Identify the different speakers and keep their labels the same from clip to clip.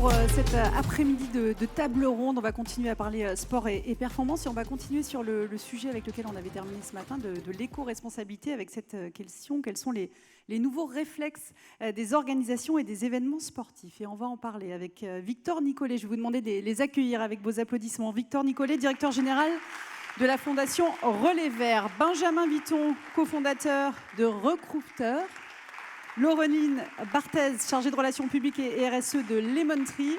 Speaker 1: pour cet après-midi de table ronde. On va continuer à parler sport et performance et on va continuer sur le sujet avec lequel on avait terminé ce matin de l'éco-responsabilité avec cette question. Quels sont les nouveaux réflexes des organisations et des événements sportifs? Et on va en parler avec Victor Nicollet. Je vais vous demander de les accueillir avec vos applaudissements. Victor Nicollet, directeur général de la Fondation Relais Vert. Benjamin Vitton, cofondateur de Recruteur. Laureline Barthez, chargée de relations publiques et RSE de Lemon Tree,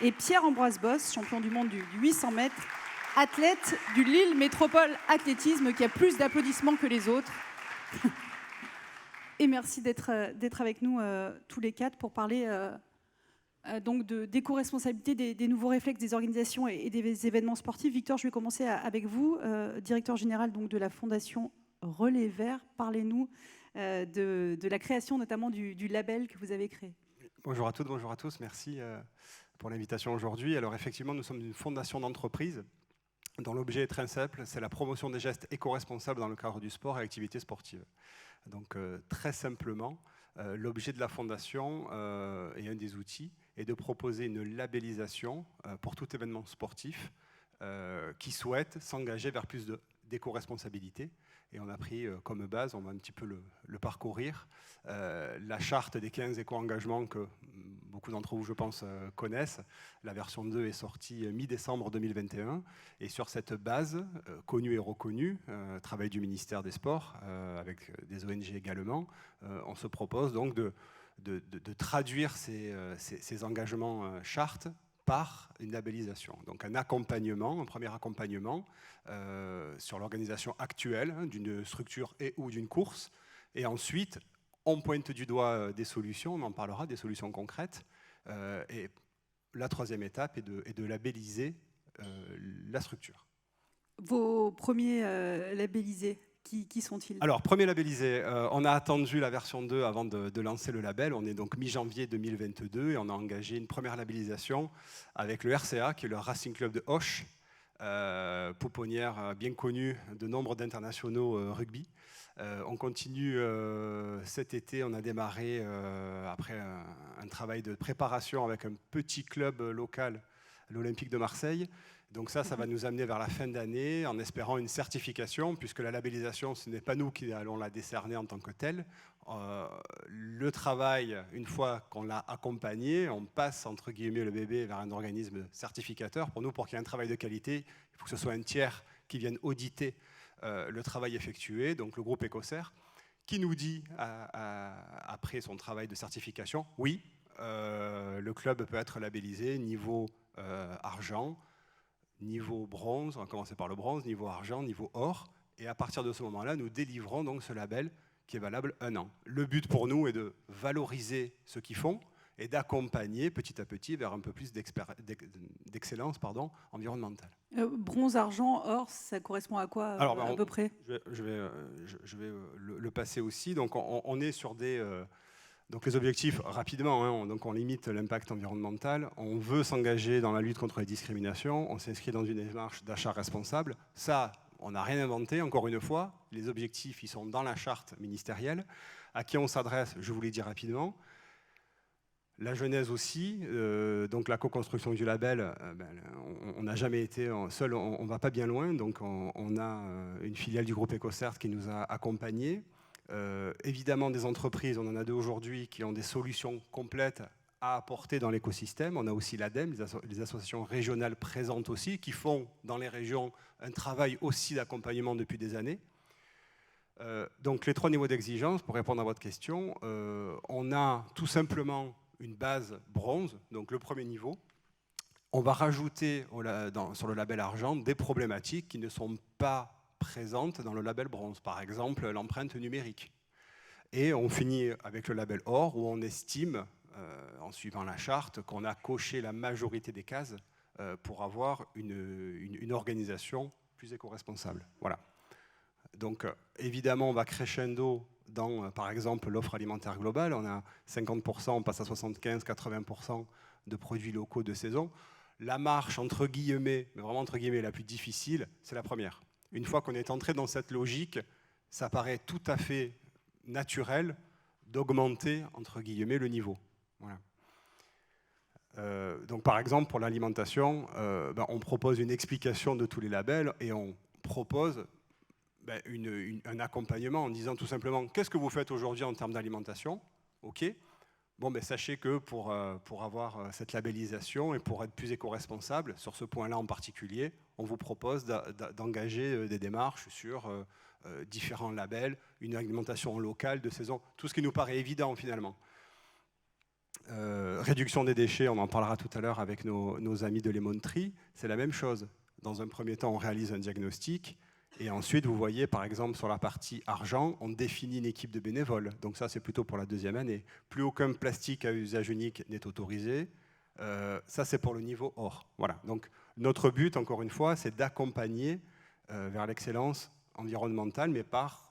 Speaker 1: et Pierre-Ambroise Boss, champion du monde du 800 mètres, athlète du Lille Métropole Athlétisme, qui a plus d'applaudissements que les autres. Et merci d'être avec nous tous les quatre pour parler donc d'éco-responsabilité, des nouveaux réflexes des organisations et des événements sportifs. Victor, je vais commencer avec vous, directeur général donc, de la Fondation Relais Vert. Parlez-nous de la création notamment du label que vous avez créé.
Speaker 2: Bonjour à toutes, bonjour à tous, merci pour l'invitation aujourd'hui. Alors effectivement, nous sommes une fondation d'entreprise dont l'objet est très simple, c'est la promotion des gestes éco-responsables dans le cadre du sport et activités sportives. Donc très simplement, l'objet de la fondation et un des outils est de proposer une labellisation pour tout événement sportif qui souhaite s'engager vers plus d'éco-responsabilité. Et on a pris comme base, on va un petit peu le parcourir, la charte des 15 éco-engagements que beaucoup d'entre vous, je pense, connaissent. La version 2 est sortie mi-décembre 2021. Et sur cette base, connue et reconnue, travail du ministère des Sports, avec des ONG également, on se propose donc de traduire ces engagements chartes par une labellisation. Donc un accompagnement, un premier accompagnement sur l'organisation actuelle d'une structure et ou d'une course. Et ensuite, on pointe du doigt des solutions, on en parlera, des solutions concrètes. Et la troisième étape est de labelliser la structure.
Speaker 1: Vos premiers labellisés, qui sont-ils? Alors,
Speaker 2: premier labellisé, on a attendu la version 2 avant de lancer le label. On est donc mi-janvier 2022 et on a engagé une première labellisation avec le RCA, qui est le Racing Club de Auch, pouponnière bien connue de nombre d'internationaux rugby. On continue cet été, on a démarré après un travail de préparation avec un petit club local, l'Olympique de Marseille. Donc ça va nous amener vers la fin d'année en espérant une certification, puisque la labellisation, ce n'est pas nous qui allons la décerner en tant que telle. Le travail, une fois qu'on l'a accompagné, on passe entre guillemets le bébé vers un organisme certificateur. Pour nous, pour qu'il y ait un travail de qualité, il faut que ce soit un tiers qui vienne auditer le travail effectué, donc le groupe Ecocer, qui nous dit, après son travail de certification, oui, le club peut être labellisé niveau argent, niveau bronze, on va commencer par le bronze, niveau argent, niveau or, et à partir de ce moment-là, nous délivrons donc ce label qui est valable 1 an. Le but pour nous est de valoriser ce qu'ils font et d'accompagner petit à petit vers un peu plus d'excellence environnementale.
Speaker 1: Bronze, argent, or, ça correspond à quoi à peu près?
Speaker 2: Je vais le passer aussi. Donc on est sur des... Donc les objectifs, rapidement, hein, donc on limite l'impact environnemental, on veut s'engager dans la lutte contre les discriminations, on s'inscrit dans une démarche d'achat responsable. Ça, on n'a rien inventé, encore une fois, les objectifs, ils sont dans la charte ministérielle. À qui on s'adresse, je vous l'ai dit rapidement. La genèse aussi, donc la co-construction du label, on n'a jamais été seul, on ne va pas bien loin, donc on a une filiale du groupe EcoCert qui nous a accompagnés. Évidemment des entreprises, on en a 2 aujourd'hui qui ont des solutions complètes à apporter dans l'écosystème. On a aussi l'ADEME, les associations régionales présentes aussi, qui font dans les régions un travail aussi d'accompagnement depuis des années. Donc les 3 niveaux d'exigence, pour répondre à votre question, on a tout simplement une base bronze, donc le premier niveau. On va rajouter sur le label argent des problématiques qui ne sont pas présentes dans le label bronze, par exemple l'empreinte numérique. Et on finit avec le label or, où on estime, en suivant la charte, qu'on a coché la majorité des cases pour avoir une organisation plus éco-responsable. Voilà. Donc évidemment, on va crescendo dans, par exemple, l'offre alimentaire globale. On a 50%, on passe à 75-80% de produits locaux de saison. La marche, entre guillemets, mais vraiment entre guillemets, la plus difficile, c'est la première. Une fois qu'on est entré dans cette logique, ça paraît tout à fait naturel d'augmenter, entre guillemets, le niveau. Voilà. Donc par exemple, pour l'alimentation, on propose une explication de tous les labels et on propose un accompagnement en disant tout simplement qu'est-ce que vous faites aujourd'hui en termes d'alimentation. Ok. Bon, sachez que pour avoir cette labellisation et pour être plus éco-responsable, sur ce point-là en particulier, on vous propose d'engager des démarches sur différents labels, une alimentation locale de saison, tout ce qui nous paraît évident finalement. Réduction des déchets, on en parlera tout à l'heure avec nos amis de Lemon Tree, c'est la même chose. Dans un premier temps, on réalise un diagnostic, et ensuite, vous voyez, par exemple, sur la partie argent, on définit une équipe de bénévoles. Donc ça, c'est plutôt pour la deuxième année. Plus aucun plastique à usage unique n'est autorisé. Ça, c'est pour le niveau or. Voilà. Donc notre but, encore une fois, c'est d'accompagner vers l'excellence environnementale, mais par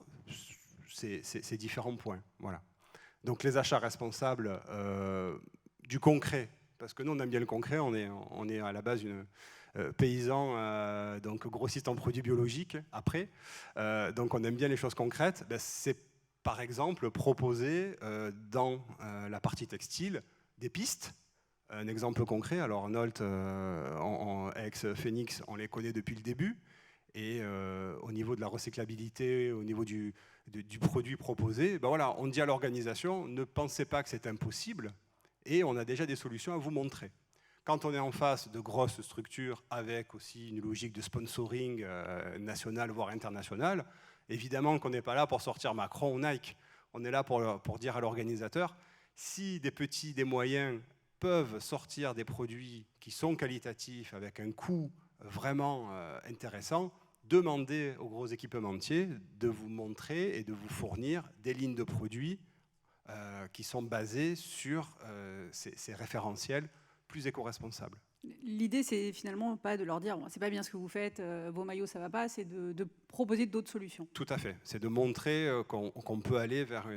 Speaker 2: ces différents points. Voilà. Donc les achats responsables du concret, parce que nous, on aime bien le concret, on est à la base une... paysans, donc grossistes en produits biologiques, après. Donc on aime bien les choses concrètes. C'est par exemple proposer dans la partie textile des pistes. Un exemple concret, alors Nolt, ex-Phoenix, on les connaît depuis le début. Et au niveau de la recyclabilité, au niveau du produit proposé, voilà, on dit à l'organisation, ne pensez pas que c'est impossible, et on a déjà des solutions à vous montrer. Quand on est en face de grosses structures avec aussi une logique de sponsoring national, voire international, évidemment qu'on n'est pas là pour sortir Macron ou Nike. On est là pour dire à l'organisateur, si des petits, des moyens peuvent sortir des produits qui sont qualitatifs, avec un coût vraiment intéressant, demandez aux gros équipementiers de vous montrer et de vous fournir des lignes de produits qui sont basées sur ces référentiels plus éco-responsable.
Speaker 1: L'idée, c'est finalement pas de leur dire bon, c'est pas bien ce que vous faites, vos maillots ça va pas, c'est de proposer d'autres solutions.
Speaker 2: Tout à fait, c'est de montrer qu'on peut aller vers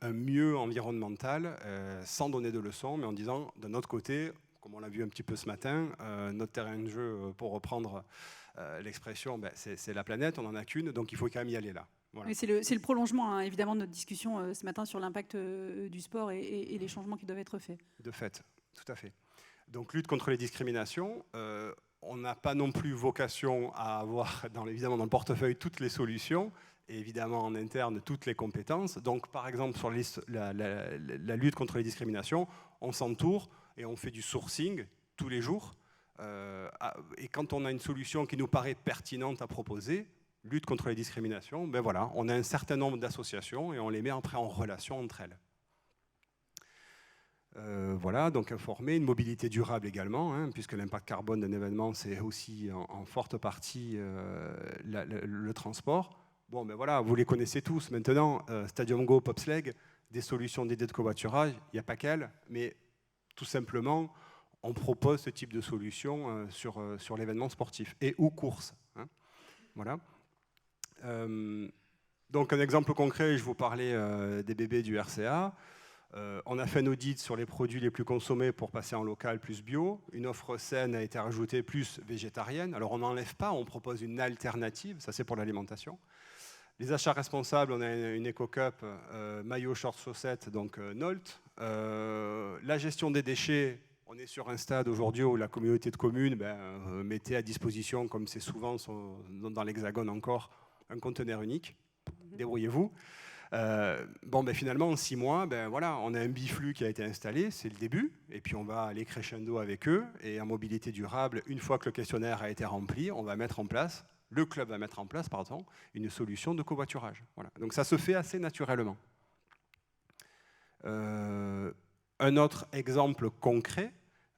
Speaker 2: un mieux environnemental sans donner de leçons, mais en disant de notre côté, comme on l'a vu un petit peu ce matin, notre terrain de jeu, pour reprendre l'expression, c'est la planète, on n'en a qu'une, donc il faut quand même y aller là. Voilà.
Speaker 1: C'est le prolongement, hein, évidemment, de notre discussion ce matin sur l'impact du sport et les changements qui doivent être faits.
Speaker 2: De fait, tout à fait. Donc lutte contre les discriminations, on n'a pas non plus vocation à avoir évidemment dans le portefeuille toutes les solutions, et évidemment en interne toutes les compétences. Donc par exemple sur la lutte contre les discriminations, on s'entoure et on fait du sourcing tous les jours. Et quand on a une solution qui nous paraît pertinente à proposer, lutte contre les discriminations, voilà, on a un certain nombre d'associations et on les met après en relation entre elles. Voilà, donc informer, une mobilité durable également, hein, puisque l'impact carbone d'un événement, c'est aussi en forte partie le transport. Bon, voilà, vous les connaissez tous maintenant, Stadium Go, Popsleg, des solutions dédiées de covoiturage, il n'y a pas qu'elles, mais tout simplement, on propose ce type de solution sur l'événement sportif et ou course. Hein, voilà. Donc un exemple concret, je vous parlais des bébés du RCA. On a fait un audit sur les produits les plus consommés pour passer en local plus bio. Une offre saine a été rajoutée plus végétarienne. Alors on n'enlève pas, on propose une alternative, ça c'est pour l'alimentation. Les achats responsables, on a une Eco-Cup, maillot, short, chaussettes, donc Nolt. La gestion des déchets, on est sur un stade aujourd'hui où la communauté de communes mettait à disposition, comme c'est souvent dans l'Hexagone encore, un conteneur unique. Débrouillez-vous. Finalement, en 6 mois, voilà, on a un biflux qui a été installé, c'est le début, et puis on va aller crescendo avec eux, et en mobilité durable, une fois que le questionnaire a été rempli, on va mettre en place, le club va mettre en place, pardon, une solution de covoiturage. Voilà. Donc ça se fait assez naturellement. Un autre exemple concret,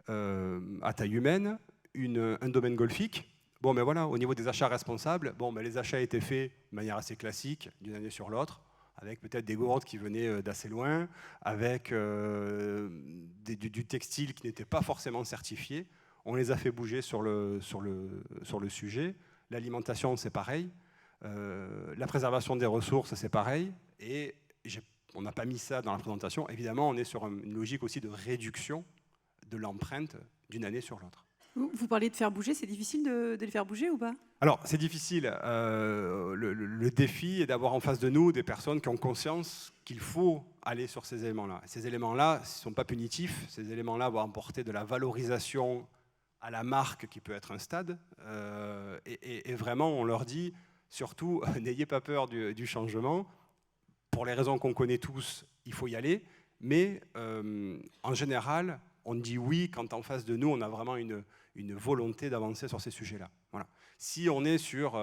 Speaker 2: à taille humaine, un domaine golfique. Voilà, au niveau des achats responsables, les achats étaient faits de manière assez classique, d'une année sur l'autre, avec peut-être des gourdes qui venaient d'assez loin, avec du textile qui n'était pas forcément certifié. On les a fait bouger sur le sujet. L'alimentation, c'est pareil. La préservation des ressources, c'est pareil. Et on n'a pas mis ça dans la présentation. Évidemment, on est sur une logique aussi de réduction de l'empreinte d'une année sur l'autre.
Speaker 1: Vous parlez de faire bouger, c'est difficile de les faire bouger ou pas?
Speaker 2: Alors, c'est difficile. Le défi est d'avoir en face de nous des personnes qui ont conscience qu'il faut aller sur ces éléments-là. Ces éléments-là ne sont pas punitifs, ces éléments-là vont apporter de la valorisation à la marque qui peut être un stade, et vraiment on leur dit surtout n'ayez pas peur du changement, pour les raisons qu'on connaît tous, il faut y aller, mais en général on dit oui quand en face de nous on a vraiment une volonté d'avancer sur ces sujets-là. Voilà. Si on est sur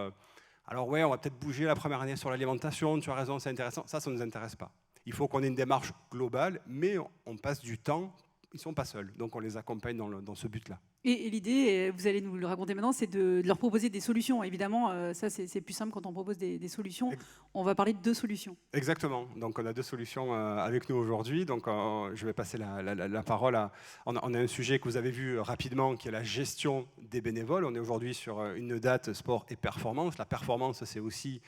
Speaker 2: alors ouais, on va peut-être bouger la première année sur l'alimentation, tu as raison, c'est intéressant, ça ne nous intéresse pas. Il faut qu'on ait une démarche globale, mais on passe du temps, ils ne sont pas seuls, donc on les accompagne dans ce but-là.
Speaker 1: Et l'idée, vous allez nous le raconter maintenant, c'est de leur proposer des solutions. Évidemment, ça c'est plus simple quand on propose des solutions. On va parler de 2 solutions.
Speaker 2: Exactement. Donc on a 2 solutions avec nous aujourd'hui. Donc je vais passer la parole à... On a un sujet que vous avez vu rapidement, qui est la gestion des bénévoles. On est aujourd'hui sur une date sport et performance. La performance, c'est aussi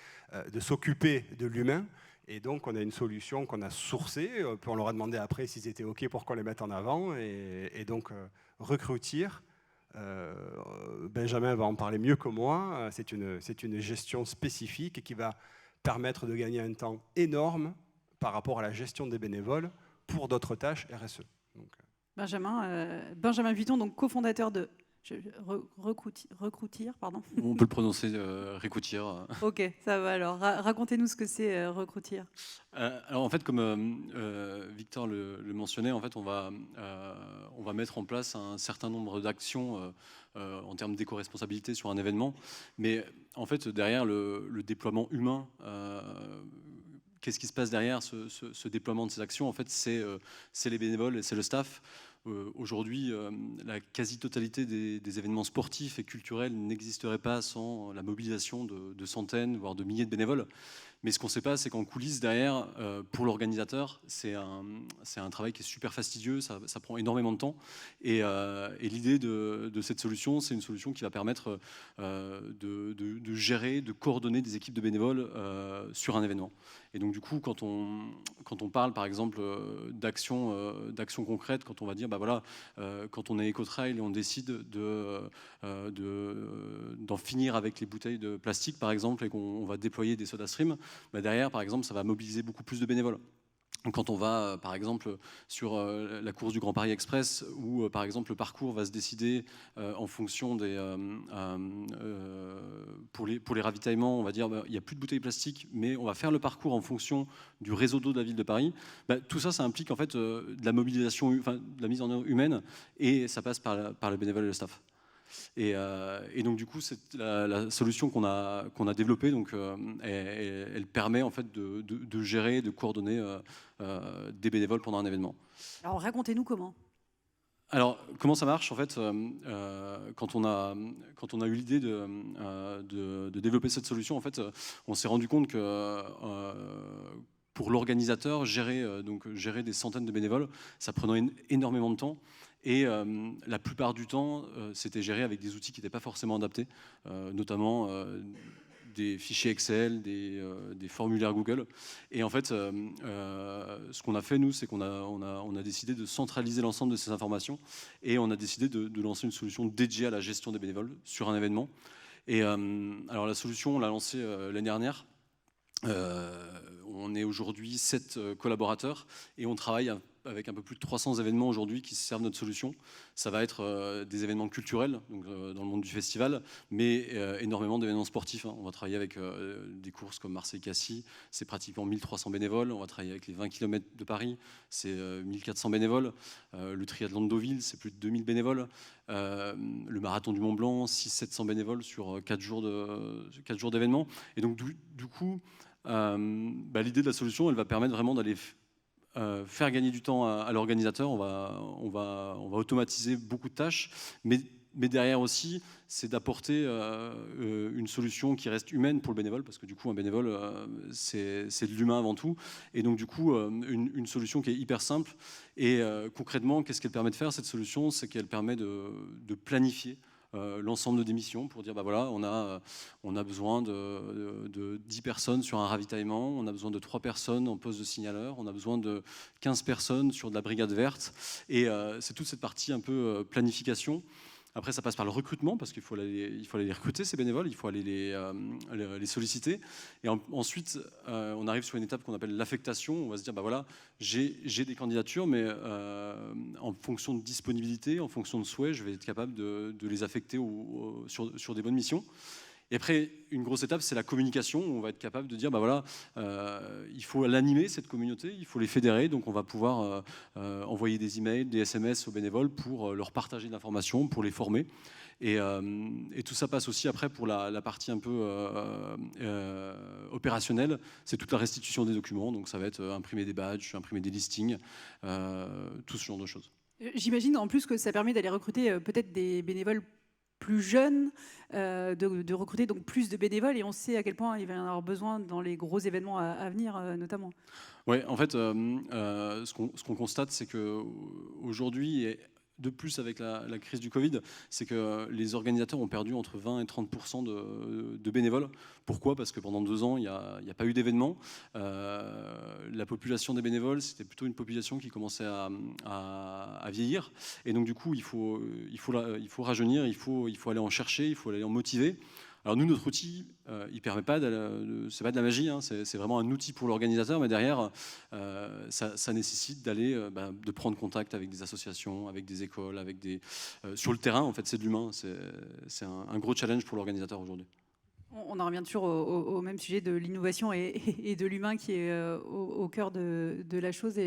Speaker 2: de s'occuper de l'humain. Et donc, on a une solution qu'on a sourcée. Puis on leur a demandé après s'ils étaient OK pour qu'on les mette en avant. Et donc, Recrutir, Benjamin va en parler mieux que moi. C'est une gestion spécifique qui va permettre de gagner un temps énorme par rapport à la gestion des bénévoles pour d'autres tâches RSE. Donc,
Speaker 1: Benjamin Vuitton, donc cofondateur de Recrutir, pardon.
Speaker 3: On peut le prononcer Recrutir.
Speaker 1: Ok, ça va alors. Racontez-nous ce que c'est Recrutir.
Speaker 3: Alors en fait, comme Victor le mentionnait, en fait, on va mettre en place un certain nombre d'actions en termes d'éco-responsabilité sur un événement. Mais en fait, derrière le déploiement humain, qu'est-ce qui se passe derrière ce déploiement de ces actions? En fait, c'est les bénévoles et c'est le staff. Aujourd'hui, la quasi-totalité des événements sportifs et culturels n'existerait pas sans la mobilisation de centaines, voire de milliers de bénévoles. Mais ce qu'on ne sait pas, c'est qu'en coulisses, derrière, pour l'organisateur, c'est un travail qui est super fastidieux, ça prend énormément de temps. Et l'idée de cette solution, c'est une solution qui va permettre de gérer, de coordonner des équipes de bénévoles sur un événement. Et donc du coup, quand on parle par exemple d'actions concrètes, quand on va dire, bah voilà, quand on est Ecotrail et on décide d'en finir avec les bouteilles de plastique par exemple, et qu'on va déployer des SodaStream, bah derrière par exemple, ça va mobiliser beaucoup plus de bénévoles. Quand on va, par exemple, sur la course du Grand Paris Express, où, par exemple, le parcours va se décider en fonction pour les ravitaillements, on va dire, il n'y a plus de bouteilles plastiques, mais on va faire le parcours en fonction du réseau d'eau de la ville de Paris. Tout ça, ça implique en fait de la mobilisation, de la mise en œuvre humaine, et ça passe par le bénévole et le staff. Et donc du coup, c'est la solution qu'on a développée. Donc, elle permet en fait de gérer, de coordonner des bénévoles pendant un événement.
Speaker 1: Alors racontez-nous comment.
Speaker 3: Alors comment ça marche en fait quand on a eu l'idée de développer cette solution, en fait, on s'est rendu compte que pour l'organisateur, gérer des centaines de bénévoles, ça prenait énormément de temps. Et la plupart du temps, c'était géré avec des outils qui n'étaient pas forcément adaptés, notamment des fichiers Excel, des formulaires Google. Et en fait, ce qu'on a fait, nous, c'est qu'on a décidé de centraliser l'ensemble de ces informations et on a décidé de lancer une solution dédiée à la gestion des bénévoles sur un événement. Et alors la solution, on l'a lancée l'année dernière. On est aujourd'hui 7 collaborateurs et on travaille avec un peu plus de 300 événements aujourd'hui qui servent notre solution. Ça va être des événements culturels, donc, dans le monde du festival, mais énormément d'événements sportifs. On va travailler avec des courses comme Marseille-Cassis, c'est pratiquement 1300 bénévoles. On va travailler avec les 20 km de Paris, c'est 1400 bénévoles. Le triathlon de Deauville, c'est plus de 2000 bénévoles. Le marathon du Mont-Blanc, 600-700 bénévoles sur 4 jours d'événements. Et donc du coup, l'idée de la solution, elle va permettre vraiment d'aller faire gagner du temps à l'organisateur. On va automatiser beaucoup de tâches, mais derrière aussi, c'est d'apporter une solution qui reste humaine pour le bénévole, parce que du coup, un bénévole, c'est de l'humain avant tout. Et donc du coup, une solution qui est hyper simple. Et concrètement, qu'est-ce qu'elle permet de faire, cette solution? C'est qu'elle permet de planifier l'ensemble des missions pour dire, bah voilà, on a besoin de 10 personnes sur un ravitaillement, on a besoin de 3 personnes en poste de signaleur, on a besoin de 15 personnes sur de la brigade verte. Et c'est toute cette partie un peu planification. Après, ça passe par le recrutement, parce qu'il faut aller les recruter, ces bénévoles, il faut aller les solliciter. Et ensuite, on arrive sur une étape qu'on appelle l'affectation. On va se dire, bah voilà, j'ai des candidatures, mais en fonction de disponibilité, en fonction de souhait, je vais être capable de les affecter sur des bonnes missions. Et après, une grosse étape, c'est la communication. On va être capable de dire, bah voilà, il faut l'animer, cette communauté, il faut les fédérer. Donc on va pouvoir envoyer des emails, des SMS aux bénévoles pour leur partager de l'information, pour les former. Et tout ça passe aussi après pour la partie un peu opérationnelle. C'est toute la restitution des documents. Donc ça va être imprimer des badges, imprimer des listings, tout ce genre de choses.
Speaker 1: J'imagine en plus que ça permet d'aller recruter peut-être des bénévoles plus jeunes, de recruter donc plus de bénévoles, et on sait à quel point il va y en avoir besoin dans les gros événements à venir notamment.
Speaker 3: Oui, en fait, ce qu'on constate, c'est qu'aujourd'hui, et de plus avec la crise du Covid, c'est que les organisateurs ont perdu entre 20 et 30% de bénévoles. Pourquoi ? Parce que pendant 2 ans, il n'y a pas eu d'événement. La population des bénévoles, c'était plutôt une population qui commençait à vieillir. Et donc, du coup, il faut rajeunir, il faut aller en chercher, il faut aller en motiver. Alors nous, notre outil, il permet pas c'est pas de la magie, hein, c'est vraiment un outil pour l'organisateur, mais derrière, ça nécessite d'aller, de prendre contact avec des associations, avec des écoles, sur le terrain. En fait, c'est de l'humain. C'est un gros challenge pour l'organisateur aujourd'hui.
Speaker 1: On en revient toujours au même sujet de l'innovation et de l'humain qui est au cœur de la chose.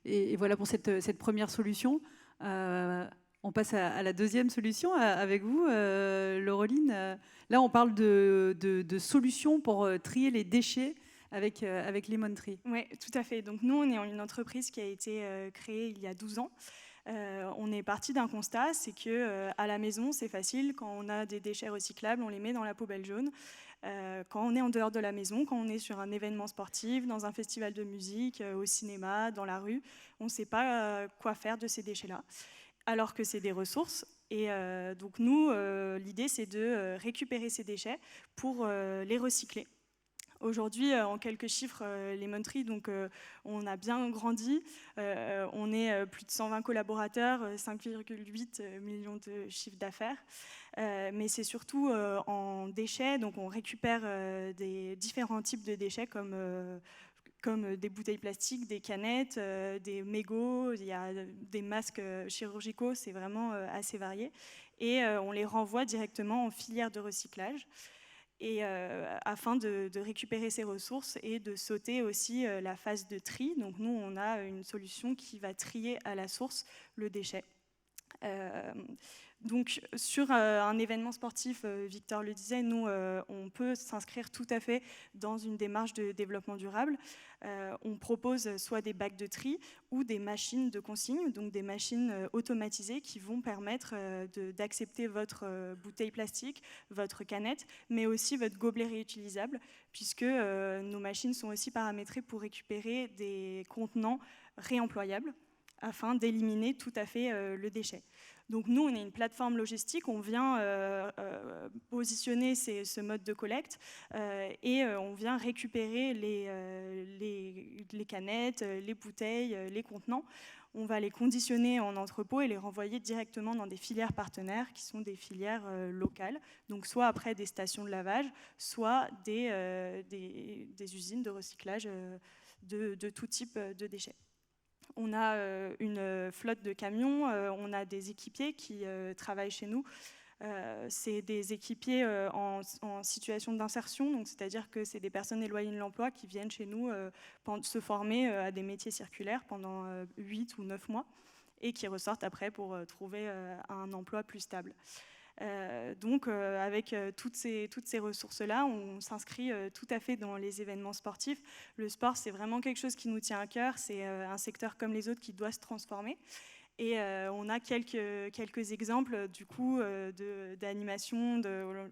Speaker 1: Et voilà pour cette première solution. On passe à la deuxième solution avec vous, Laureline. Là, on parle de solutions pour trier les déchets avec Lemon Tree.
Speaker 4: Oui, tout à fait. Donc nous, on est une entreprise qui a été créée il y a 12 ans. On est parti d'un constat, c'est que à la maison, c'est facile. Quand on a des déchets recyclables, on les met dans la poubelle jaune. Quand on est en dehors de la maison, quand on est sur un événement sportif, dans un festival de musique, au cinéma, dans la rue, on ne sait pas quoi faire de ces déchets-là, alors que c'est des ressources. Et donc nous, l'idée, c'est de récupérer ces déchets pour les recycler. Aujourd'hui, en quelques chiffres, Lemon Tree, donc on a bien grandi. On est plus de 120 collaborateurs, 5,8 millions de chiffre d'affaires. Mais c'est surtout en déchets, donc on récupère des différents types de déchets comme des bouteilles plastiques, des canettes, des mégots, il y a des masques chirurgicaux, c'est vraiment assez varié. Et on les renvoie directement en filière de recyclage. Et afin de récupérer ces ressources et de sauter aussi la phase de tri. Donc nous, on a une solution qui va trier à la source le déchet. Donc sur un événement sportif, Victor le disait, nous, on peut s'inscrire tout à fait dans une démarche de développement durable. On propose soit des bacs de tri ou des machines de consigne, donc des machines automatisées qui vont permettre d'accepter votre bouteille plastique, votre canette, mais aussi votre gobelet réutilisable, puisque nos machines sont aussi paramétrées pour récupérer des contenants réemployables afin d'éliminer tout à fait le déchet. Donc nous, on est une plateforme logistique, on vient positionner ce mode de collecte et on vient récupérer les canettes, les bouteilles, les contenants. On va les conditionner en entrepôt et les renvoyer directement dans des filières partenaires qui sont des filières locales, donc soit après des stations de lavage, soit des usines de recyclage de tout type de déchets. On a une flotte de camions, on a des équipiers qui travaillent chez nous. C'est des équipiers en situation d'insertion, donc c'est-à-dire que c'est des personnes éloignées de l'emploi qui viennent chez nous se former à des métiers circulaires pendant 8 ou 9 mois et qui ressortent après pour trouver un emploi plus stable. Donc avec toutes ces ressources-là, on s'inscrit tout à fait dans les événements sportifs. Le sport, c'est vraiment quelque chose qui nous tient à cœur, c'est un secteur comme les autres qui doit se transformer. Et on a quelques exemples du coup d'animation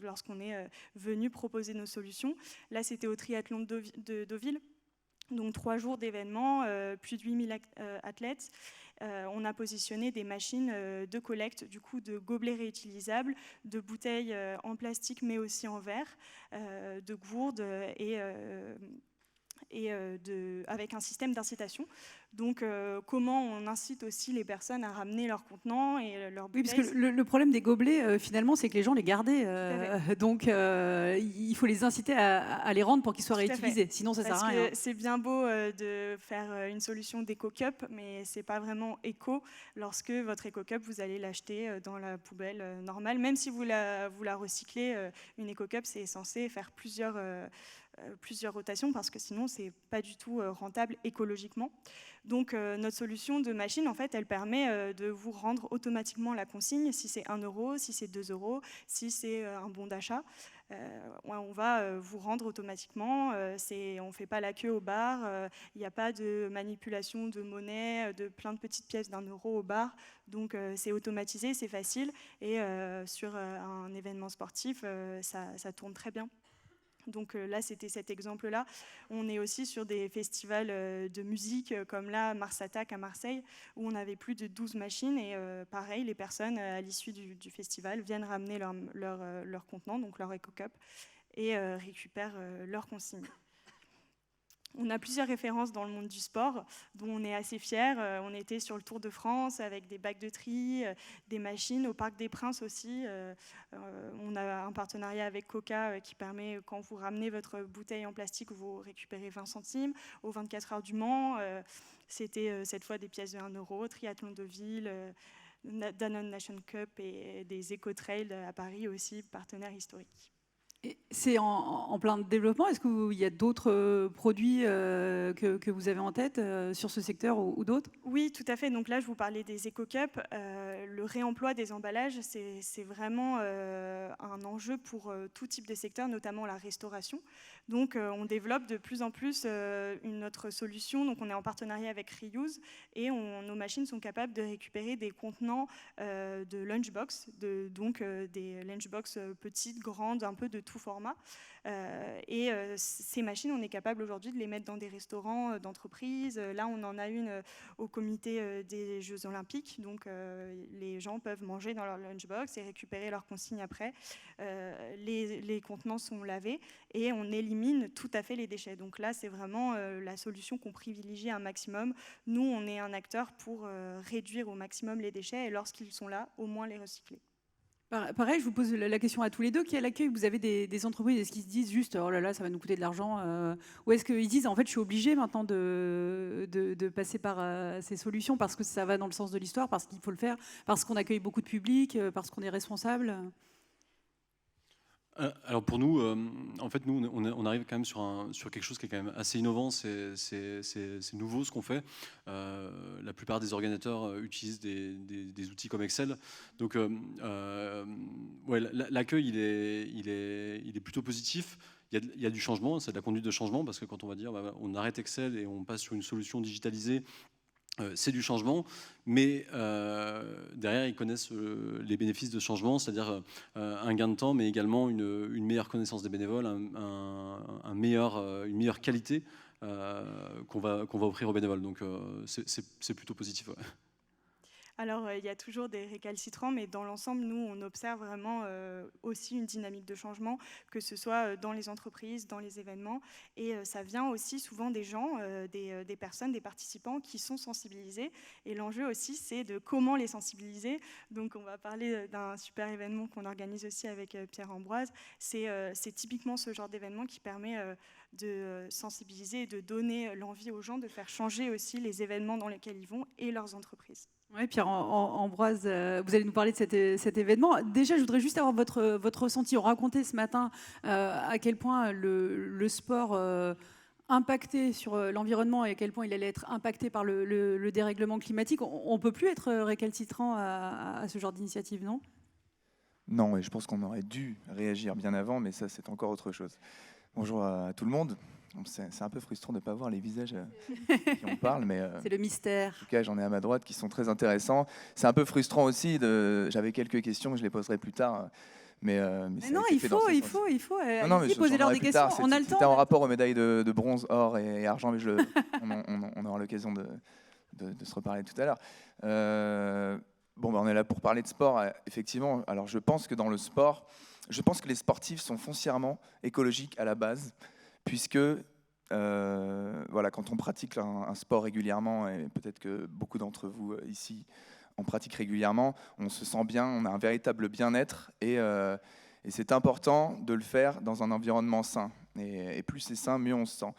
Speaker 4: lorsqu'on est venu proposer nos solutions. Là, c'était au triathlon de Deauville. Donc 3 jours d'événements, plus de 8000 athlètes. On a positionné des machines de collecte, du coup, de gobelets réutilisables, de bouteilles en plastique mais aussi en verre, de gourdes et et avec un système d'incitation. Donc, comment on incite aussi les personnes à ramener leurs contenants et leurs bouteilles.
Speaker 1: Oui, parce que le problème des gobelets, finalement, c'est que les gens les gardaient. Donc, il faut les inciter à les rendre pour qu'ils soient réutilisés. Sinon, ça ne sert à rien.
Speaker 4: C'est bien beau de faire une solution d'éco-cup, mais ce n'est pas vraiment éco lorsque votre éco-cup, vous allez l'acheter dans la poubelle normale. Même si vous la recyclez, une éco-cup, c'est censé faire plusieurs rotations parce que sinon, ce n'est pas du tout rentable écologiquement. Donc, notre solution de machine, en fait, elle permet de vous rendre automatiquement la consigne, si c'est 1 €, si c'est 2 €, si c'est un bon d'achat. On va vous rendre automatiquement. On ne fait pas la queue au bar. Il n'y a pas de manipulation de monnaie, de plein de petites pièces d'1 € au bar. Donc, c'est automatisé, c'est facile. Et sur un événement sportif, ça tourne très bien. Donc là, c'était cet exemple-là. On est aussi sur des festivals de musique, comme là, Mars Attack à Marseille, où on avait plus de 12 machines. Et pareil, les personnes, à l'issue du festival, viennent ramener leur contenant, donc leur éco-cup, et récupèrent leur consigne. On a plusieurs références dans le monde du sport, dont on est assez fiers. On était sur le Tour de France avec des bacs de tri, des machines, au Parc des Princes aussi. On a un partenariat avec Coca qui permet, quand vous ramenez votre bouteille en plastique, vous récupérez 20 centimes. Aux 24 heures du Mans, c'était cette fois des pièces de 1 €, triathlon de ville, Danone Nation Cup et des éco-trails à Paris aussi, partenaires historiques.
Speaker 1: C'est en plein développement. Est-ce qu'il y a d'autres produits que vous avez en tête sur ce secteur ou d'autres?
Speaker 4: Oui, tout à fait. Donc là, je vous parlais des éco-cups. Le réemploi des emballages, c'est vraiment un enjeu pour tout type de secteur, notamment la restauration. Donc, on développe de plus en plus une autre solution. Donc, on est en partenariat avec Reuse et nos machines sont capables de récupérer des contenants de lunchbox, donc des lunchbox petites, grandes, un peu de tout format. Et ces machines, on est capable aujourd'hui de les mettre dans des restaurants d'entreprise. Là, on en a une au comité des Jeux Olympiques. Donc, les gens peuvent manger dans leur lunchbox et récupérer leurs consignes après. Les contenants sont lavés et on élimine tout à fait les déchets. Donc là, c'est vraiment la solution qu'on privilégie un maximum. Nous, on est un acteur pour réduire au maximum les déchets et lorsqu'ils sont là, au moins les recycler.
Speaker 1: Pareil, je vous pose la question à tous les deux. Qui est à l'accueil? Vous avez des entreprises, est-ce qu'ils se disent juste oh là là, ça va nous coûter de l'argent ou est-ce qu'ils disent en fait je suis obligé maintenant de passer par ces solutions parce que ça va dans le sens de l'histoire, parce qu'il faut le faire, parce qu'on accueille beaucoup de public, parce qu'on est responsable?
Speaker 3: Alors pour nous, en fait, nous, on arrive quand même sur quelque chose qui est quand même assez innovant. C'est nouveau ce qu'on fait. La plupart des organisateurs utilisent des outils comme Excel. Donc, ouais, l'accueil, il est plutôt positif. Il y a du changement, c'est de la conduite de changement, parce que quand on va dire on arrête Excel et on passe sur une solution digitalisée, c'est du changement, mais derrière, ils connaissent les bénéfices de ce changement, c'est-à-dire un gain de temps, mais également une meilleure connaissance des bénévoles, une meilleure qualité qu'on va offrir aux bénévoles. Donc, c'est plutôt positif. Ouais.
Speaker 4: Alors, il y a toujours des récalcitrants, mais dans l'ensemble, nous, on observe vraiment aussi une dynamique de changement, que ce soit dans les entreprises, dans les événements. Et ça vient aussi souvent des gens, des personnes, des participants qui sont sensibilisés. Et l'enjeu aussi, c'est de comment les sensibiliser. Donc, on va parler d'un super événement qu'on organise aussi avec Pierre Ambroise. C'est typiquement ce genre d'événement qui permet de sensibiliser et de donner l'envie aux gens de faire changer aussi les événements dans lesquels ils vont et leurs entreprises.
Speaker 1: Oui, Pierre Ambroise, vous allez nous parler de cet événement. Déjà, je voudrais juste avoir votre ressenti. On racontait ce matin à quel point le sport impactait sur l'environnement et à quel point il allait être impacté par le dérèglement climatique. On ne peut plus être récalcitrant à ce genre d'initiative, non?
Speaker 5: Non, et je pense qu'on aurait dû réagir bien avant, mais ça, c'est encore autre chose. Bonjour à tout le monde. C'est un peu frustrant de ne pas voir les visages qui en parlent, mais
Speaker 1: c'est le mystère.
Speaker 5: En tout cas, j'en ai à ma droite qui sont très intéressants. C'est un peu frustrant aussi. J'avais quelques questions, je les poserai plus tard. Mais non,
Speaker 1: il faut. Poser leurs des questions. On a le temps.
Speaker 5: C'était en rapport aux médailles de bronze, or et argent, mais on aura l'occasion de se reparler tout à l'heure. On est là pour parler de sport, effectivement. Alors, je pense que dans le sport, je pense que les sportifs sont foncièrement écologiques à la base, puisque voilà, quand on pratique un sport régulièrement, et peut-être que beaucoup d'entre vous ici en pratiquent régulièrement, on se sent bien, on a un véritable bien-être, et c'est important de le faire dans un environnement sain. Et plus c'est sain, mieux on se sent.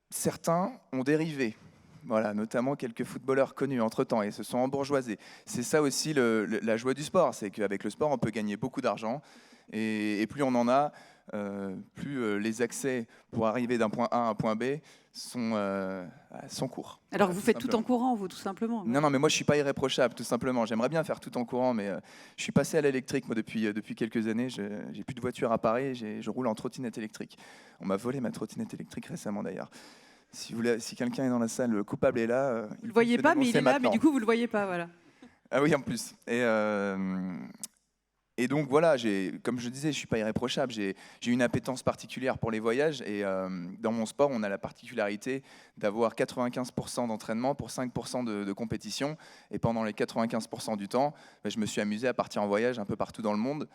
Speaker 5: Certains ont dérivé, voilà, notamment quelques footballeurs connus entre-temps, et se sont embourgeoisés. C'est ça aussi la joie du sport, c'est qu'avec le sport, on peut gagner beaucoup d'argent, et plus on en a, plus les accès pour arriver d'un point A à un point B sont courts.
Speaker 1: Alors
Speaker 5: Voilà,
Speaker 1: vous
Speaker 5: tout
Speaker 1: faites tout
Speaker 5: simplement.
Speaker 1: en courant, vous, tout simplement.
Speaker 5: Non, mais moi je suis pas irréprochable, tout simplement. J'aimerais bien faire tout en courant, mais je suis passé à l'électrique moi depuis quelques années. J'ai plus de voiture à Paris, je roule en trottinette électrique. On m'a volé ma trottinette électrique récemment d'ailleurs. Si quelqu'un est dans la salle, le coupable est là.
Speaker 1: Vous le voyez pas, mais il est là, mais du coup vous le voyez pas, voilà.
Speaker 5: Ah oui, en plus. Et donc voilà, comme je disais, je ne suis pas irréprochable. J'ai une appétence particulière pour les voyages. Et dans mon sport, on a la particularité d'avoir 95% d'entraînement pour 5% de compétition. Et pendant les 95% du temps, je me suis amusé à partir en voyage un peu partout dans le monde.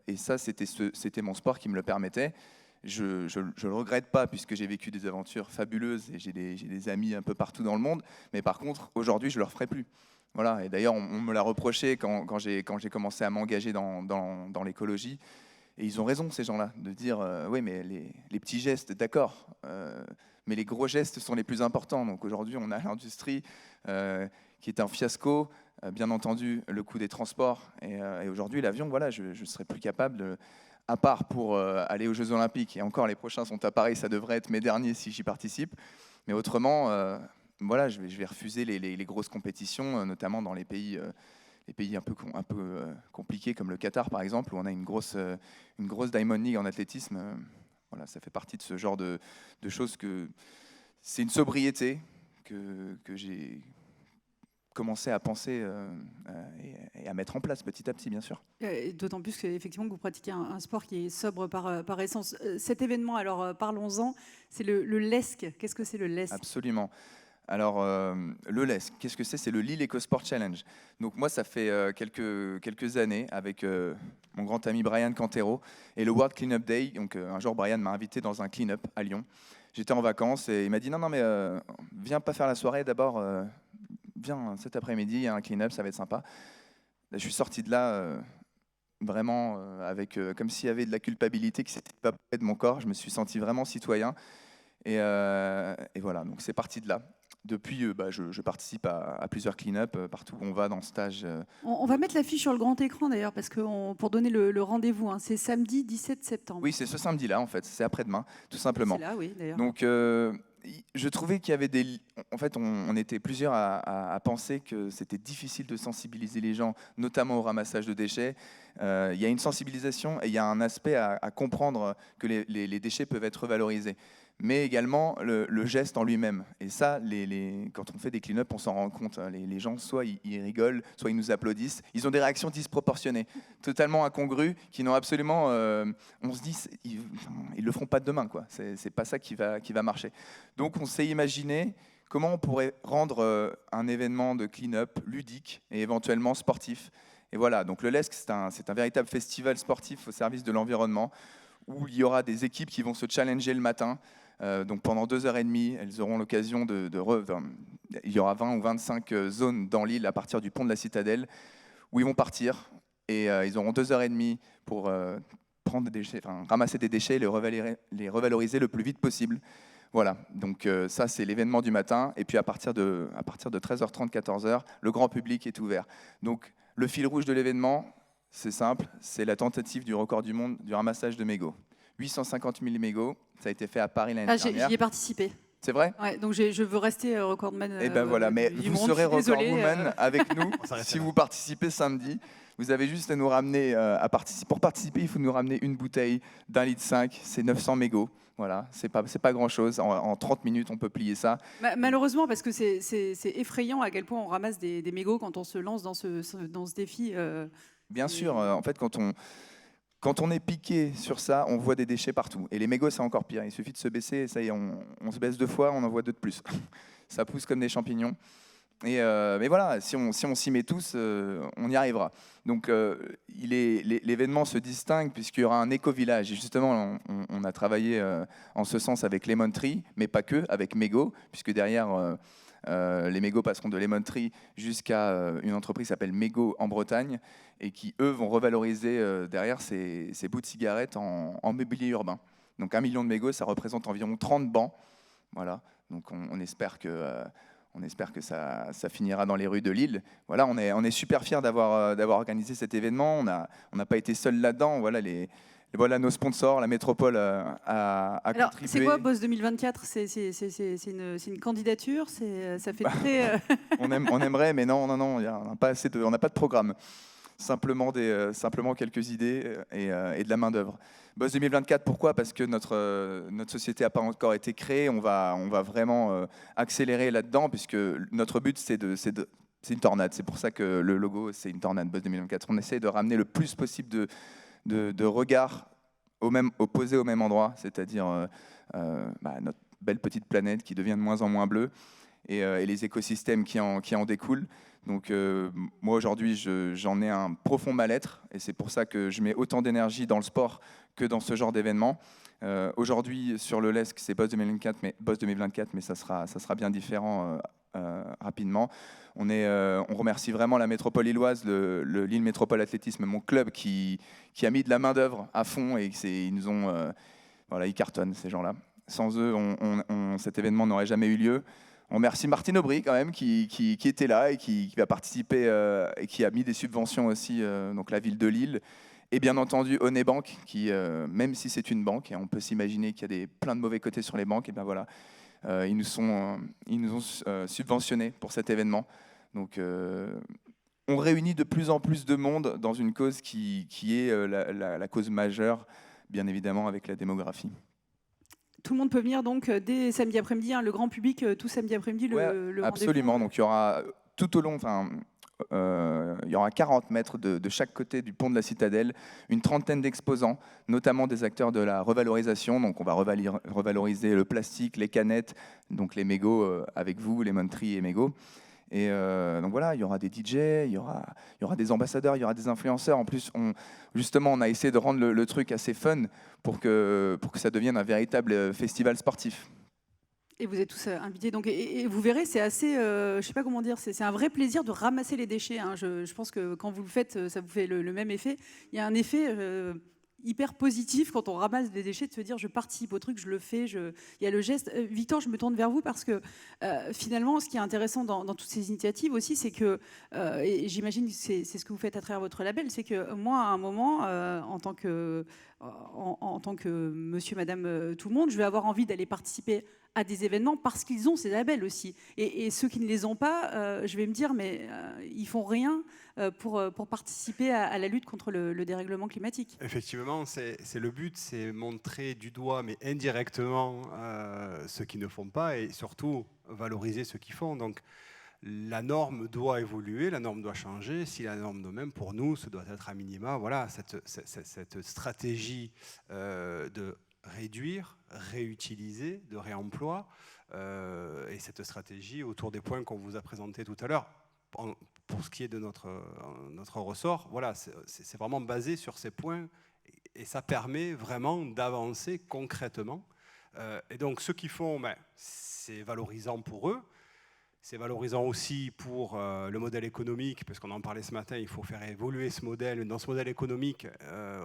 Speaker 5: Et ça, c'était mon sport qui me le permettait. Je ne le regrette pas puisque j'ai vécu des aventures fabuleuses et j'ai des amis un peu partout dans le monde. Mais par contre, aujourd'hui, je ne le referai plus. Voilà. Et d'ailleurs, on me l'a reproché quand j'ai commencé à m'engager dans l'écologie. Et ils ont raison, ces gens-là, de dire oui, mais les petits gestes, d'accord, mais les gros gestes sont les plus importants. Donc aujourd'hui, on a l'industrie qui est un fiasco. Bien entendu, le coût des transports. Et aujourd'hui, l'avion, voilà, je ne serais plus capable à part pour aller aux Jeux Olympiques. Et encore, les prochains sont à Paris, ça devrait être mes derniers si j'y participe. Mais autrement... voilà, je vais refuser les grosses compétitions, notamment dans les pays un peu compliqués comme le Qatar par exemple, où on a une grosse Diamond League en athlétisme. Voilà, ça fait partie de ce genre de choses que c'est une sobriété que j'ai commencé à penser et à mettre en place petit à petit, bien sûr.
Speaker 1: D'autant plus qu'effectivement que vous pratiquez un sport qui est sobre par essence. Cet événement, alors parlons-en, c'est le LESC. Qu'est-ce que c'est le LESC ?
Speaker 5: Absolument. Alors, le LESC, qu'est-ce que c'est ? C'est le Lille EcoSport Challenge. Donc moi, ça fait quelques années avec mon grand ami Brian Cantero et le World Cleanup Day. Donc un jour, Brian m'a invité dans un clean-up à Lyon. J'étais en vacances et il m'a dit non, mais viens pas faire la soirée d'abord. Viens cet après-midi, il y a un clean-up, ça va être sympa. Je suis sorti de là vraiment avec comme s'il y avait de la culpabilité qui s'était évaporée de mon corps. Je me suis senti vraiment citoyen. Et voilà, donc c'est parti de là. Depuis, je participe à plusieurs clean-up partout où on va dans le stage.
Speaker 1: On va mettre l'affiche sur le grand écran d'ailleurs, parce que pour donner le rendez-vous, hein, c'est samedi 17 septembre.
Speaker 5: Oui, c'est ce samedi-là en fait, c'est après-demain, tout simplement.
Speaker 1: C'est là, oui, d'ailleurs.
Speaker 5: Donc, je trouvais qu'il y avait En fait, on était plusieurs à penser que c'était difficile de sensibiliser les gens, notamment au ramassage de déchets. Il y a une sensibilisation et il y a un aspect à comprendre que les déchets peuvent être revalorisés, mais également le geste en lui-même. Et ça, quand on fait des clean-up, on s'en rend compte. Les gens, soit ils rigolent, soit ils nous applaudissent. Ils ont des réactions disproportionnées, totalement incongrues, qui n'ont absolument... on se dit, ils le feront pas de demain, quoi. C'est pas ça qui va marcher. Donc on s'est imaginé comment on pourrait rendre un événement de clean-up ludique et éventuellement sportif. Et voilà, donc le LESC, c'est un véritable festival sportif au service de l'environnement, où il y aura des équipes qui vont se challenger le matin. Donc pendant 2h30, elles auront l'occasion il y aura 20 ou 25 zones dans l'île à partir du pont de la Citadelle où ils vont partir et ils auront 2h30 pour prendre des déchets, ramasser des déchets et les revaloriser le plus vite possible. Voilà, donc ça c'est l'événement du matin et puis à partir de 13h30, 14h, le grand public est ouvert. Donc le fil rouge de l'événement, c'est simple, c'est la tentative du record du monde du ramassage de mégots. 850 000 mégots, ça a été fait à Paris l'année dernière.
Speaker 1: J'y ai participé.
Speaker 5: C'est vrai ?
Speaker 1: Ouais, donc je veux rester recordman.
Speaker 5: Et ben voilà, mais vous serez recordwoman avec nous si vous participez samedi. Vous avez juste à nous ramener, pour participer, il faut nous ramener une bouteille d'1,5 litre, c'est 900 mégots. Voilà, c'est pas grand-chose. En 30 minutes, on peut plier ça.
Speaker 1: Malheureusement, parce que c'est effrayant à quel point on ramasse des mégots quand on se lance dans ce défi.
Speaker 5: Bien sûr, en fait, quand on est piqué sur ça, on voit des déchets partout. Et les mégots, c'est encore pire. Il suffit de se baisser, et ça y est, on se baisse 2 fois, on en voit 2 de plus. Ça pousse comme des champignons. Mais voilà, si on s'y met tous, on y arrivera. Donc l'événement se distingue puisqu'il y aura un éco-village. Et justement, on a travaillé en ce sens avec Lemon Tree, mais pas que, avec Mego, puisque derrière, les mégots passeront de Lemon Tree jusqu'à une entreprise qui s'appelle Mego en Bretagne, et qui, eux, vont revaloriser derrière ces bouts de cigarettes en mobilier urbain. Donc 1 million de mégots, ça représente environ 30 bancs. Voilà. Donc on espère que ça finira dans les rues de Lille. Voilà, on est super fiers d'avoir organisé cet événement. On n'a pas été seuls là-dedans. Voilà, nos sponsors, la métropole a
Speaker 1: Alors,
Speaker 5: contribué.
Speaker 1: c'est quoi Boss 2024 ? C'est une candidature, ça fait très...
Speaker 5: On aimerait, mais non, on n'a pas de programme. Simplement quelques idées et de la main-d'œuvre. Boss 2024, pourquoi ? Parce que notre société n'a pas encore été créée. On va vraiment accélérer là-dedans, puisque notre but, c'est une tornade. C'est pour ça que le logo, c'est une tornade, Boss 2024. On essaie de ramener le plus possible de regards posés au même endroit, c'est-à-dire notre belle petite planète qui devient de moins en moins bleue et les écosystèmes qui en découlent. Donc moi aujourd'hui j'en ai un profond mal-être et c'est pour ça que je mets autant d'énergie dans le sport que dans ce genre d'événement. Aujourd'hui sur le LESC c'est Boss 2024 mais ça sera bien différent rapidement. On remercie vraiment la métropole lilloise, le Lille Métropole Athlétisme, mon club qui a mis de la main d'œuvre à fond et ils cartonnent ces gens-là. Sans eux cet événement n'aurait jamais eu lieu. On remercie Martine Aubry quand même qui était là et qui va participer et qui a mis des subventions aussi, donc la ville de Lille. Et bien entendu Onet Bank qui, même si c'est une banque, et on peut s'imaginer qu'il y a plein de mauvais côtés sur les banques, et bien voilà, ils nous ont subventionnés pour cet événement. Donc on réunit de plus en plus de monde dans une cause qui est la cause majeure, bien évidemment avec la démographie.
Speaker 1: Tout le monde peut venir donc dès samedi après-midi, le grand public, tout samedi après-midi, le rendez-vous.
Speaker 5: Absolument, donc il y aura tout au long, il y aura 40 mètres de chaque côté du pont de la Citadelle, une trentaine d'exposants, notamment des acteurs de la revalorisation. Donc on va revaloriser le plastique, les canettes, donc les mégots avec vous, Lemon Tree et Mego. Et donc voilà, il y aura des DJ, il y aura des ambassadeurs, il y aura des influenceurs. En plus, on a essayé de rendre le truc assez fun pour que ça devienne un véritable festival sportif.
Speaker 1: Et vous êtes tous invités. Donc, et vous verrez, c'est assez, je ne sais pas comment dire, c'est un vrai plaisir de ramasser les déchets. Je pense que quand vous le faites, ça vous fait le même effet. Il y a un effet hyper positif quand on ramasse des déchets, de se dire je participe au truc, je le fais. Il y a le geste. Victor, je me tourne vers vous parce que finalement, ce qui est intéressant dans toutes ces initiatives aussi, c'est que, et j'imagine que c'est ce que vous faites à travers votre label, c'est que moi, à un moment, en tant que monsieur, madame, tout le monde, je vais avoir envie d'aller participer à des événements parce qu'ils ont ces labels aussi. Et ceux qui ne les ont pas, je vais me dire, mais ils font rien pour participer à la lutte contre le dérèglement climatique.
Speaker 2: Effectivement, c'est le but, c'est montrer du doigt, mais indirectement, ceux qui ne font pas et surtout valoriser ceux qui font. Donc, la norme doit évoluer, la norme doit changer. Si la norme de même, pour nous, ce doit être à minima, voilà, cette stratégie de réduire, réutiliser, de réemploi, et cette stratégie autour des points qu'on vous a présentés tout à l'heure. Pour ce qui est de notre ressort, voilà, c'est vraiment basé sur ces points et ça permet vraiment d'avancer concrètement. Et donc, ceux qui font, c'est valorisant pour eux. C'est valorisant aussi pour le modèle économique, parce qu'on en parlait ce matin, il faut faire évoluer ce modèle. Dans ce modèle économique,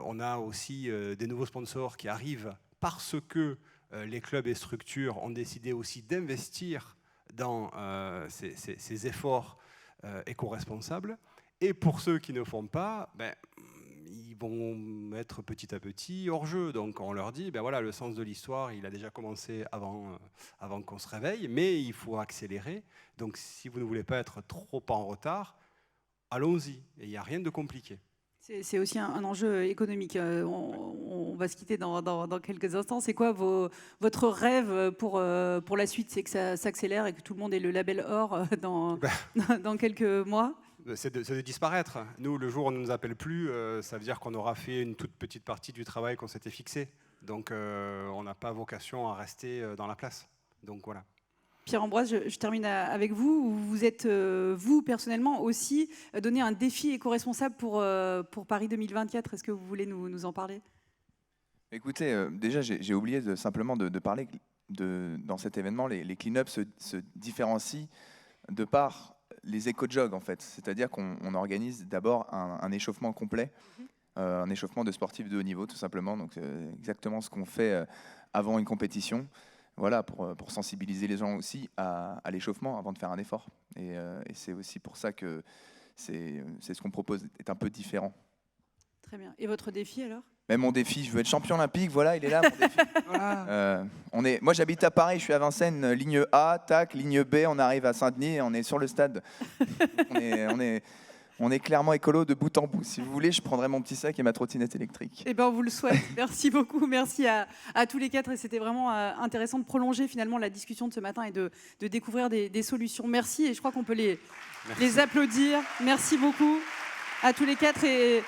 Speaker 2: on a aussi des nouveaux sponsors qui arrivent parce que les clubs et structures ont décidé aussi d'investir dans ces efforts éco-responsables. Et pour ceux qui ne font pas, ils vont être petit à petit hors jeu. Donc on leur dit, voilà, le sens de l'histoire, il a déjà commencé avant qu'on se réveille, mais il faut accélérer. Donc si vous ne voulez pas être trop en retard, allons-y. Et il n'y a rien de compliqué.
Speaker 1: C'est aussi un enjeu économique. On va se quitter dans quelques instants. C'est quoi votre rêve pour la suite ? C'est que ça s'accélère et que tout le monde ait le label or dans quelques mois ?
Speaker 2: C'est de disparaître. Nous, le jour où on ne nous appelle plus, ça veut dire qu'on aura fait une toute petite partie du travail qu'on s'était fixé. Donc on n'a pas vocation à rester dans la place. Donc voilà.
Speaker 1: Pierre-Ambroise, je termine avec vous. Vous êtes, vous, personnellement, aussi donné un défi éco-responsable pour Paris 2024. Est-ce que vous voulez nous en parler ?
Speaker 5: Écoutez, déjà, j'ai oublié simplement de parler dans cet événement, les clean-up se différencient de par les éco-jogs, en fait. C'est-à-dire qu'on organise d'abord un échauffement complet, un échauffement de sportifs de haut niveau, tout simplement. Donc, exactement ce qu'on fait avant une compétition. Voilà, pour sensibiliser les gens aussi à l'échauffement avant de faire un effort. Et c'est aussi pour ça que c'est ce qu'on propose est un peu différent.
Speaker 1: Très bien. Et votre défi alors ?
Speaker 5: Mais mon défi, je veux être champion olympique, voilà, il est là mon défi. Voilà. Moi j'habite à Paris, je suis à Vincennes, ligne A, tac, ligne B, on arrive à Saint-Denis et on est sur le stade. On est clairement écolo de bout en bout. Si vous voulez, je prendrai mon petit sac et ma trottinette électrique.
Speaker 1: Eh ben, on vous le souhaite. Merci beaucoup. Merci à tous les quatre. Et c'était vraiment intéressant de prolonger finalement la discussion de ce matin et de découvrir des solutions. Merci. Et je crois qu'on peut les applaudir. Merci beaucoup à tous les quatre. Et